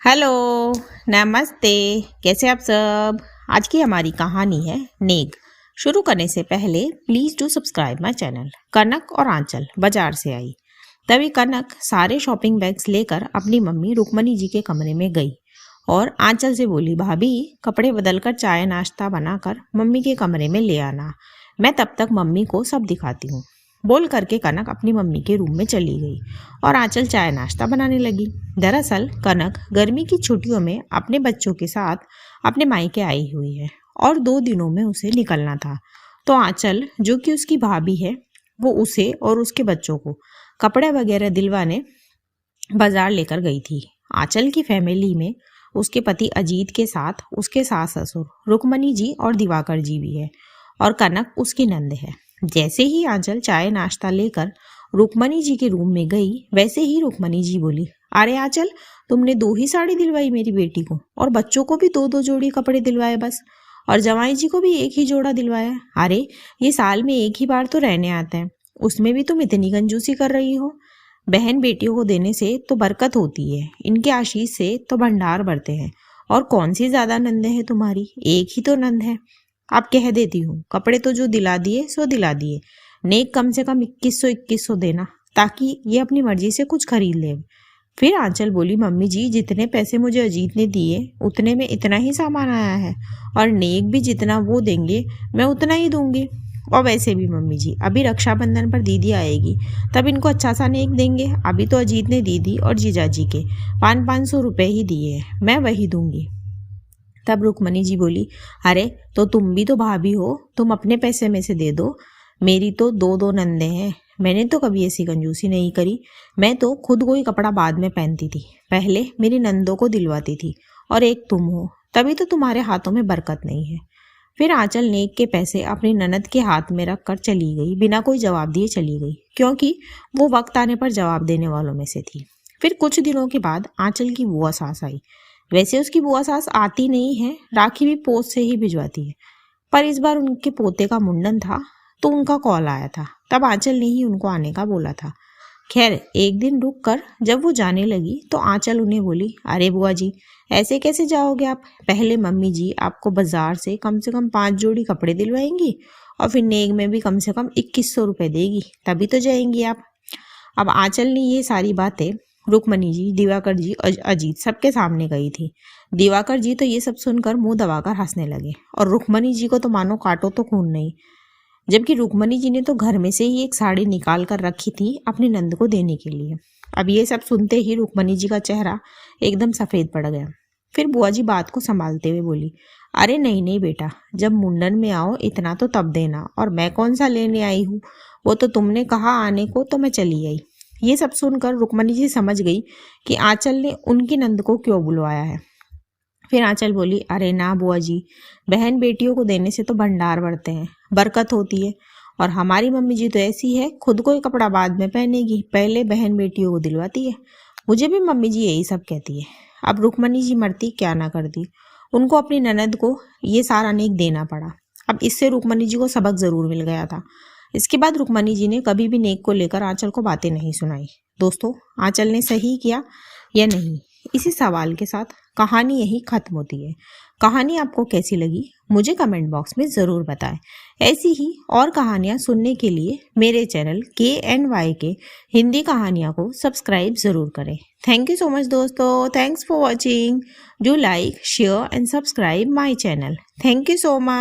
Hello, नमस्ते। कैसे आप सब। आज की हमारी कहानी है नेग। शुरू करने से पहले please do subscribe my channel. Kanak और आंचल बाजार से आई। तभी कनक सारे शॉपिंग बैग्स लेकर अपनी मम्मी रुक्मणी जी के कमरे में गई और आंचल से बोली, भाभी कपड़े बदलकर चाय नाश्ता बनाकर मम्मी के कमरे में ले आना, मैं तब तक मम्मी को सब दिखाती हूँ। बोल करके कनक अपनी मम्मी के रूम में चली गई और आंचल चाय नाश्ता बनाने लगी। दरअसल कनक गर्मी की छुट्टियों में अपने बच्चों के साथ अपने मायके आई हुई है और 2 दिनों में उसे निकलना था। तो आंचल, जो कि उसकी भाभी है, वो उसे और उसके बच्चों को कपड़े वगैरह दिलवाने बाजार लेकर गई थी। आंचल की फैमिली में उसके पति अजीत के साथ उसके सास ससुर रुक्मणी जी और दिवाकर जी भी है और कनक उसकी नंद है। जैसे ही आंचल चाय नाश्ता लेकर रुक्मणी जी के रूम में गई, वैसे ही रुक्मणी जी बोली, अरे आंचल, तुमने 2 ही साड़ी दिलवाई मेरी बेटी को और बच्चों को भी 2-2 जोड़ी कपड़े दिलवाए बस, और जवाई जी को भी 1 ही जोड़ा दिलवाया। अरे ये साल में 1 ही बार तो रहने आते हैं, उसमें भी तुम इतनी कंजूसी कर रही हो। बहन बेटियों को देने से तो बरकत होती है, इनके आशीष से तो भंडार बढ़ते हैं। और कौन सी ज्यादा नंद है तुम्हारी, 1 ही तो नंद है। आप कह देती हूँ, कपड़े तो जो दिला दिए सो दिला दिए, नेक कम से कम 2100 देना, ताकि ये अपनी मर्जी से कुछ खरीद ले। फिर आंचल बोली, मम्मी जी जितने पैसे मुझे अजीत ने दिए उतने में इतना ही सामान आया है, और नेक भी जितना वो देंगे मैं उतना ही दूंगी। और वैसे भी मम्मी जी, अभी रक्षाबंधन पर दीदी आएगी, तब इनको अच्छा सा नेक देंगे। अभी तो अजीत ने दीदी और जीजाजी के 500 रुपए ही दिए हैं, मैं वही दूंगी। तब रुक्मणी जी बोली, अरे तो तुम भी तो भाभी हो, तुम अपने पैसे में से दे दो। मेरी तो 2-2 नंदे हैं, मैंने तो कभी ऐसी कंजूसी नहीं करी। मैं तो खुद कोई कपड़ा बाद में पहनती थी, पहले मेरी नंदों को दिलवाती थी, और एक तुम हो, तभी तो तुम्हारे हाथों में बरकत नहीं है। फिर आंचल नेक के पैसे अपनी ननद के हाथ में रख कर चली गई, बिना कोई जवाब दिए चली गई, क्योंकि वो वक्त आने पर जवाब देने वालों में से थी। फिर कुछ दिनों के बाद आंचल की बुआ सास आई। वैसे उसकी बुआ सास आती नहीं है, राखी भी पोस्ट से ही भिजवाती है, पर इस बार उनके पोते का मुंडन था तो उनका कॉल आया था, तब आंचल ने ही उनको आने का बोला था। खैर एक दिन रुक कर जब वो जाने लगी तो आंचल उन्हें बोली, अरे बुआ जी ऐसे कैसे जाओगे आप, पहले मम्मी जी आपको बाजार से कम 5 जोड़ी कपड़े दिलवाएंगी और फिर नेक में भी कम से कम 2100 रुपए देगी, तभी तो जाएंगी आप। अब आंचल ने ये सारी बातें रुक्मणी जी, दिवाकर जी और अजीत सबके सामने गई थी। दिवाकर जी तो ये सब सुनकर मुंह दबाकर हंसने लगे और रुक्मणी जी को तो मानो काटो तो खून नहीं। जबकि रुक्मणी जी ने तो घर में से ही एक साड़ी निकाल कर रखी थी अपनी नंद को देने के लिए। अब ये सब सुनते ही रुक्मणी जी का चेहरा एकदम सफेद पड़ गया। फिर बुआ जी बात को संभालते हुए बोली, अरे नहीं नहीं बेटा, जब मुंडन में आओ इतना तो तब देना, और मैं कौन सा लेने आई हूँ, वो तो तुमने कहा आने को तो मैं चली आई। ये सब सुनकर रुक्मणी जी समझ गई कि आंचल ने उनकी नंद को क्यों बुलवाया है। फिर आंचल बोली, अरे ना बुआ जी, बहन बेटियों को देने से तो भंडार बढ़ते हैं, बरकत होती है, और हमारी मम्मी जी तो ऐसी है, खुद कोई कपड़ा बाद में पहनेगी, पहले बहन बेटियों को दिलवाती है। मुझे भी मम्मी जी यही सब कहती है। अब रुक्मणी जी मरती क्या ना करती, उनको अपनी ननद को ये सारा नेक देना पड़ा। अब इससे रुक्मणी जी को सबक जरूर मिल गया था। इसके बाद रुक्मणी जी ने कभी भी नेक को लेकर आंचल को बातें नहीं सुनाई। दोस्तों, आंचल ने सही किया या नहीं, इसी सवाल के साथ कहानी यही खत्म होती है। कहानी आपको कैसी लगी मुझे कमेंट बॉक्स में ज़रूर बताएं। ऐसी ही और कहानियाँ सुनने के लिए मेरे चैनल KNY के हिंदी कहानियाँ को सब्सक्राइब ज़रूर करें। थैंक यू सो मच दोस्तों, thanks for watching. Do like, share and subscribe my channel. Thank you so much.